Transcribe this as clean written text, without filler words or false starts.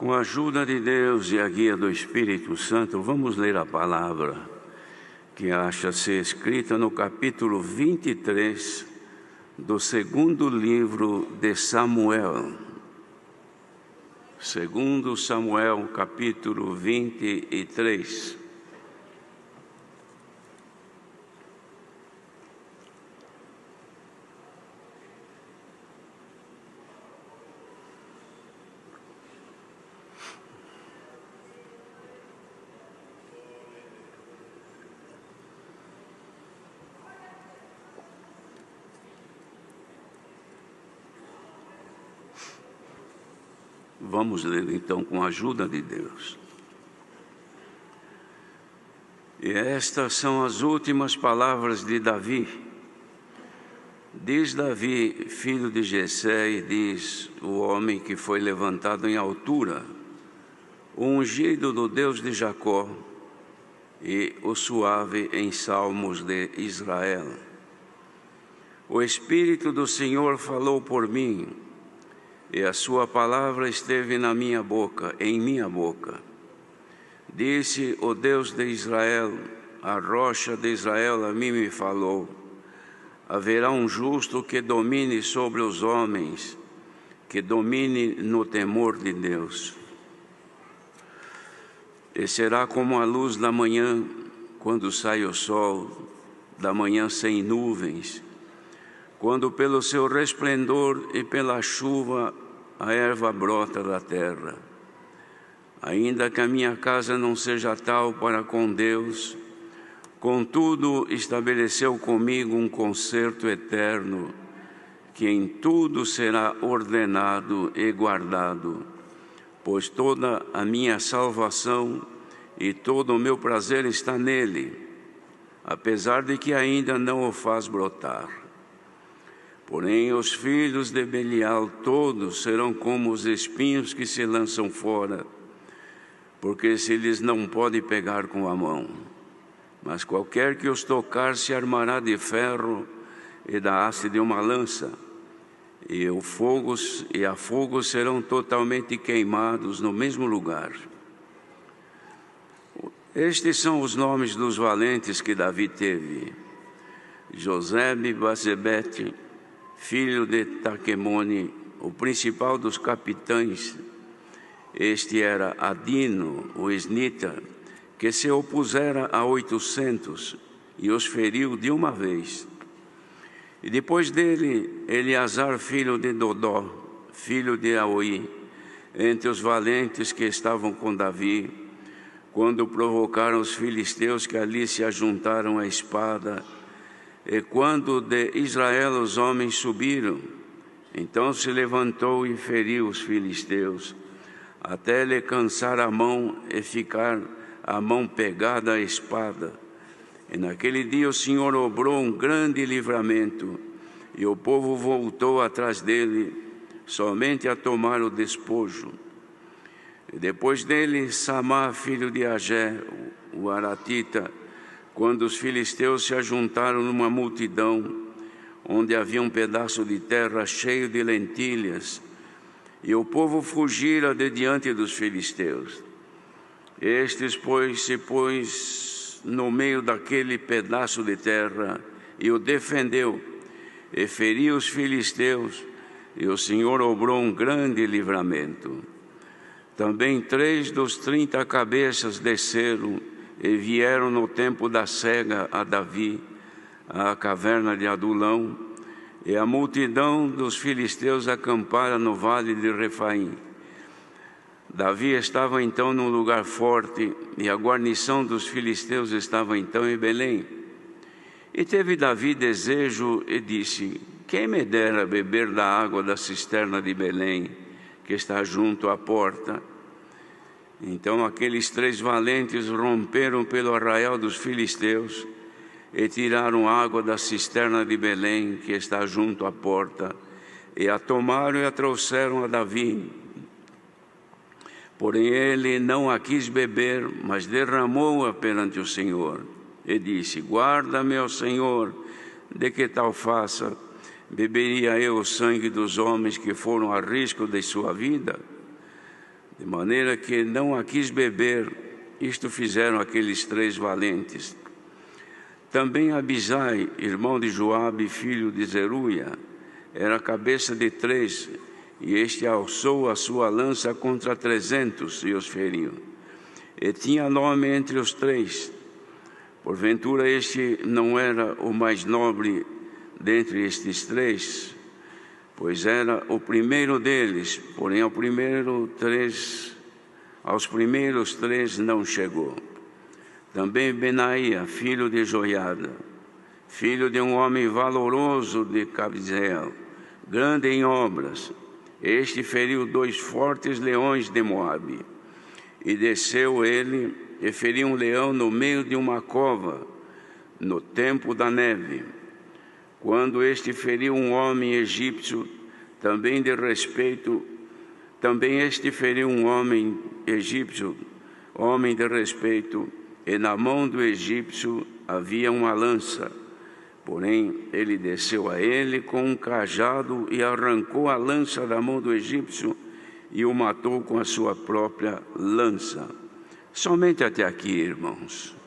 Com a ajuda de Deus e a guia do Espírito Santo, vamos ler a palavra que acha-se escrita no capítulo 23 do segundo livro de Samuel. Segundo Samuel, capítulo 23. Vamos ler então com a ajuda de Deus. E estas são as últimas palavras de Davi. Diz Davi, filho de Jessé, e diz o homem que foi levantado em altura, o ungido do Deus de Jacó e o suave em salmos de Israel. O Espírito do Senhor falou por mim, e a sua palavra esteve na minha boca, em minha boca. Disse o Deus de Israel, a rocha de Israel a mim me falou. Haverá um justo que domine sobre os homens, que domine no temor de Deus. E será como a luz da manhã, quando sai o sol, da manhã sem nuvens, quando pelo seu resplendor e pela chuva a erva brota da terra. Ainda que a minha casa não seja tal para com Deus, contudo estabeleceu comigo um concerto eterno, que em tudo será ordenado e guardado, pois toda a minha salvação e todo o meu prazer está nele, apesar de que ainda não o faz brotar. Porém, os filhos de Belial todos serão como os espinhos que se lançam fora, porque se lhes não pode pegar com a mão. Mas qualquer que os tocar se armará de ferro e da haste de uma lança, e a fogo serão totalmente queimados no mesmo lugar. Estes são os nomes dos valentes que Davi teve: Josebe-Basebete, filho de Taquemone, o principal dos capitães. Este era Adino, o esnita, que se opusera a 800 e os feriu de uma vez. E depois dele, Eleazar, filho de Dodó, filho de Aoi, entre os valentes que estavam com Davi, quando provocaram os filisteus que ali se ajuntaram à espada. E quando de Israel os homens subiram, então se levantou e feriu os filisteus, até lhe cansar a mão e ficar a mão pegada à espada. E naquele dia o Senhor obrou um grande livramento, e o povo voltou atrás dele, somente a tomar o despojo. E depois dele, Samá, filho de Agé, o aratita, quando os filisteus se ajuntaram numa multidão, onde havia um pedaço de terra cheio de lentilhas, e o povo fugira de diante dos filisteus. Estes, pois, se pôs no meio daquele pedaço de terra e o defendeu, e feriu os filisteus, e o Senhor obrou um grande livramento. Também 3 dos 30 cabeças desceram e vieram no tempo da cega a Davi, à caverna de Adulão, e a multidão dos filisteus acampara no vale de Refaim. Davi estava então num lugar forte, e a guarnição dos filisteus estava então em Belém. E teve Davi desejo e disse: quem me dera beber da água da cisterna de Belém, que está junto à porta? Então aqueles 3 valentes romperam pelo arraial dos filisteus e tiraram água da cisterna de Belém, que está junto à porta, e a tomaram e a trouxeram a Davi. Porém ele não a quis beber, mas derramou-a perante o Senhor. E disse: guarda-me, ó Senhor, de que tal faça? Beberia eu o sangue dos homens que foram a risco de sua vida? de maneira que não a quis beber. Isto fizeram aqueles 3 valentes. Também Abisai, irmão de Joabe, filho de Zeruia, era cabeça de 3, e este alçou a sua lança contra 300 e os feriu. E tinha nome entre os 3. Porventura este não era o mais nobre dentre estes 3, pois era o primeiro deles, porém aos primeiros 3 não chegou. Também Benaia, filho de Joiada, filho de um homem valoroso de Cabzeel, grande em obras, este feriu 2 fortes leões de Moabe. E desceu ele e feriu um leão no meio de uma cova, no tempo da neve. Quando este feriu um homem egípcio, também este feriu um homem egípcio, homem de respeito, e na mão do egípcio havia uma lança. Porém, ele desceu a ele com um cajado e arrancou a lança da mão do egípcio e o matou com a sua própria lança. Somente até aqui, irmãos.